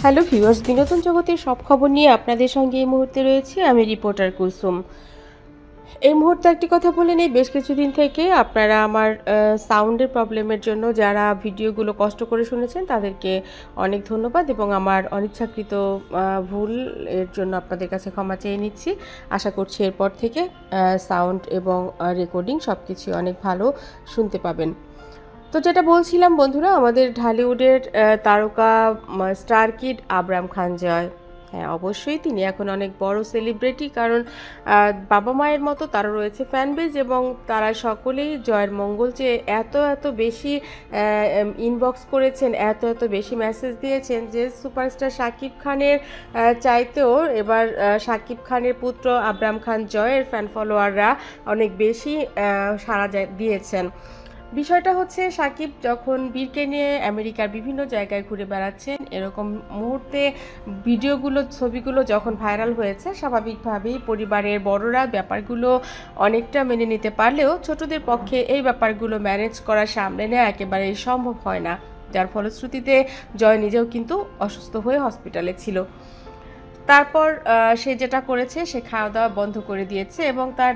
Hello viewers, বিনোদন জগতের সব খবর নিয়ে আপনাদের সঙ্গে এই মুহূর্তে রয়েছি আমি রিপোর্টার কুলসুম। এই মুহূর্তে একটি কথা বলে নেই, বেশ কিছুদিন থেকে আপনারা আমার সাউন্ডের প্রবলেমের জন্য যারা ভিডিওগুলো কষ্ট করে শুনেছেন তাদেরকে অনেক ধন্যবাদ এবং আমার অনিচ্ছাকৃত ভুল এর জন্য আপনাদের কাছে ক্ষমা চেয়ে নিচ্ছি। আশা করছি এরপর থেকে সাউন্ড এবং রেকর্ডিং সব কিছু অনেক ভালো শুনতে পাবেন। তো যেটা বলছিলাম বন্ধুরা, আমাদের ঢালিউডের তারকা স্টার কিড আবরাম খান জয়, হ্যাঁ অবশ্যই তিনি এখন অনেক বড় সেলিব্রিটি, কারণ বাবা মায়ের মতো তারও রয়েছে ফ্যান বেজ এবং তারা সকলেই জয়ের মঙ্গল চেয়ে এত এত বেশি ইনবক্স করেছেন, এত এত বেশি মেসেজ দিয়েছেন যে সুপারস্টার শাকিব খানের চাইতেও এবার শাকিব খানের পুত্র আবরাম খান জয়ের ফ্যান ফলোয়াররা অনেক বেশি সাড়া দিয়েছেন। বিষয়টা হচ্ছে, শাকিব যখন বীরকে নিয়ে আমেরিকার বিভিন্ন জায়গায় ঘুরে বেড়াচ্ছেন, এরকম মুহূর্তে ভিডিওগুলো ছবিগুলো যখন ভাইরাল হয়েছে, স্বাভাবিকভাবেই পরিবারের বড়রা ব্যাপারগুলো অনেকটা মেনে নিতে পারলেও ছোটদের পক্ষে এই ব্যাপারগুলো ম্যানেজ করা, সামলে নেওয়া একেবারেই সম্ভব হয় না, যার ফলশ্রুতিতে জয় নিজেও কিন্তু অসুস্থ হয়ে হসপিটালে ছিল। তারপর সে যেটা করেছে, সে খাওয়া দাওয়া বন্ধ করে দিয়েছে এবং তার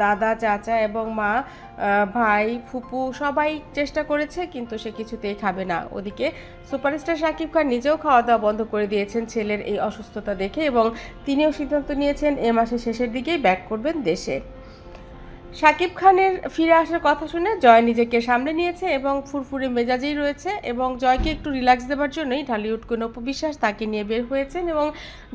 দাদা চাচা এবং মা, ভাই ফুপু সবাই চেষ্টা করেছে, কিন্তু সে কিছুতেই খাবে না। ওদিকে সুপারস্টার শাকিব খান নিজেও খাওয়া দাওয়া বন্ধ করে দিয়েছেন ছেলের এই অসুস্থতা দেখে এবং তিনিও সিদ্ধান্ত নিয়েছেন এ মাসের শেষের দিকেই ব্যাক করবেন দেশে। শাকিব খানের ফিরে আসার কথা শুনে জয় নিজেকে সামলে নিয়েছে এবং ফুরফুরে মেজাজেই রয়েছে এবং জয়কে একটু রিল্যাক্স দেওয়ার জন্যই ঢালিউড কোন অপবিশ্বাস তাকে নিয়ে বের হয়েছেন এবং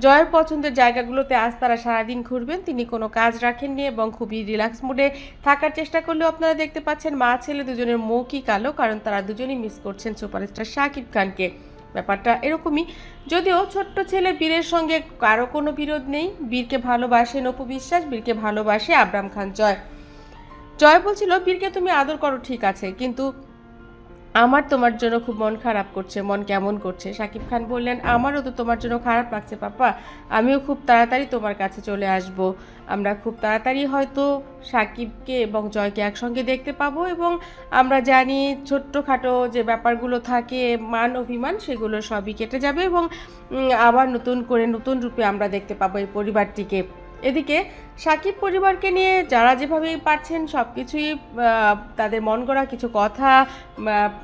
জয়ের পছন্দের জায়গাগুলোতে আজ তারা সারাদিন ঘুরবেন। তিনি কোনো কাজ রাখেননি এবং খুবই রিল্যাক্স মুডে থাকার চেষ্টা করলেও আপনারা দেখতে পাচ্ছেন মা ছেলে দুজনের মুখই কালো, কারণ তারা দুজনেই মিস করছেন সুপারস্টার শাকিব খানকে। ব্যাপারটা এরকমই, যদিও ছোট্ট ছেলে বীরের সঙ্গে কারো কোনো বিরোধ নেই। বীরকে ভালোবাসেন অপবিশ্বাস, বীরকে ভালোবাসে আবরাম খান জয়। জয় বলছিল, বীরকে তুমি আদর করো ঠিক আছে, কিন্তু আমার তোমার জন্য খুব মন খারাপ করছে, মন কেমন করছে। শাকিব খান বললেন, আমারও তো তোমার জন্য খারাপ লাগছে পাপা, আমিও খুব তাড়াতাড়ি তোমার কাছে চলে আসব। আমরা খুব তাড়াতাড়ি হয়তো শাকিবকে এবং জয়কে একসঙ্গে দেখতে পাবো এবং আমরা জানি ছোট্টখাটো যে ব্যাপারগুলো থাকে, মান অভিমান, সেগুলো সবই কেটে যাবে এবং আবার নতুন করে নতুন রূপে আমরা দেখতে পাবো এই পরিবারটিকে। এদিকে শাকিব পরিবারকে নিয়ে যারা যেভাবে পারছেন সব কিছুই তাদের মন গড়া কিছু কথা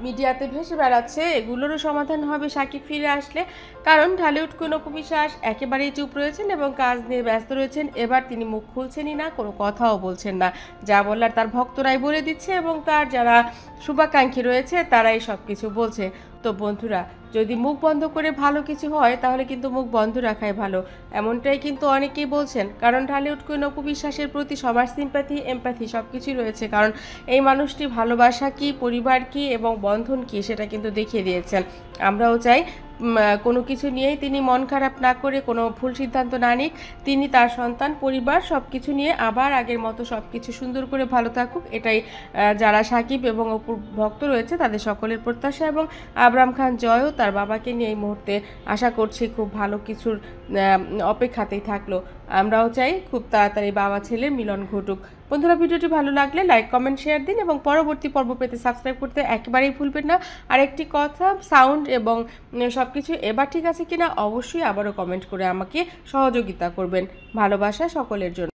মিডিয়াতে ভেসে বেড়াচ্ছে, এগুলোরও সমাধান হবে শাকিব ফিরে আসলে, কারণ ঢালিউড কোন অপবিশ্বাস একেবারেই চুপ রয়েছেন এবং কাজ নিয়ে ব্যস্ত রয়েছেন। এবার তিনি মুখ খুলছেনই না, কোনো কথাও বলছেন না, যা বলার তার ভক্তরাই বলে দিচ্ছে এবং তার যারা শুভাকাঙ্ক্ষী রয়েছে তারাই সব কিছু বলছে। তো বন্ধুরা, যদি মুখ বন্ধ করে ভালো কিছু হয় তাহলে কিন্তু মুখ বন্ধ রাখাই ভালো, এমনটাই কিন্তু অনেকেই বলছেন, কারণ ঢালিউড কুইন অপু বিশ্বাসের প্রতি সবার সিম্প্যাথি এমপ্যাথি সব কিছুই রয়েছে, কারণ এই মানুষটি ভালোবাসা কি, পরিবার কি এবং বন্ধন কি সেটা কিন্তু দেখিয়ে দিয়েছেন। আমরাও চাই কোনো কিছু নিয়েই তিনি মন খারাপ না করে, কোনো ভুল সিদ্ধান্ত না নিক, তিনি তার সন্তান পরিবার সব কিছু নিয়ে আবার আগের মতো সব কিছু সুন্দর করে ভালো থাকুক, এটাই যারা শাকিব এবং অপুর ভক্ত রয়েছে তাদের সকলের প্রত্যাশা। এবং আবরাম খান জয়ও তার বাবাকে নিয়ে এই মুহূর্তে আশা করছি খুব ভালো কিছুর অপেক্ষাতেই থাকলো। আমরাও চাই খুব তাড়াতাড়ি বাবা ছেলের মিলন ঘটুক। বন্ধুরা, ভিডিওটি ভালো লাগলে লাইক কমেন্ট শেয়ার দিন এবং পরবর্তী পর্ব পেতে সাবস্ক্রাইব করতে একেবারেই ভুলবেন না। আর একটি কথা, সাউন্ড এবং সব কিছু এবার ঠিক আছে কিনা অবশ্যই আবারও কমেন্ট করে আমাকে সহযোগিতা করবেন। ভালোবাসা সকলের জন্য।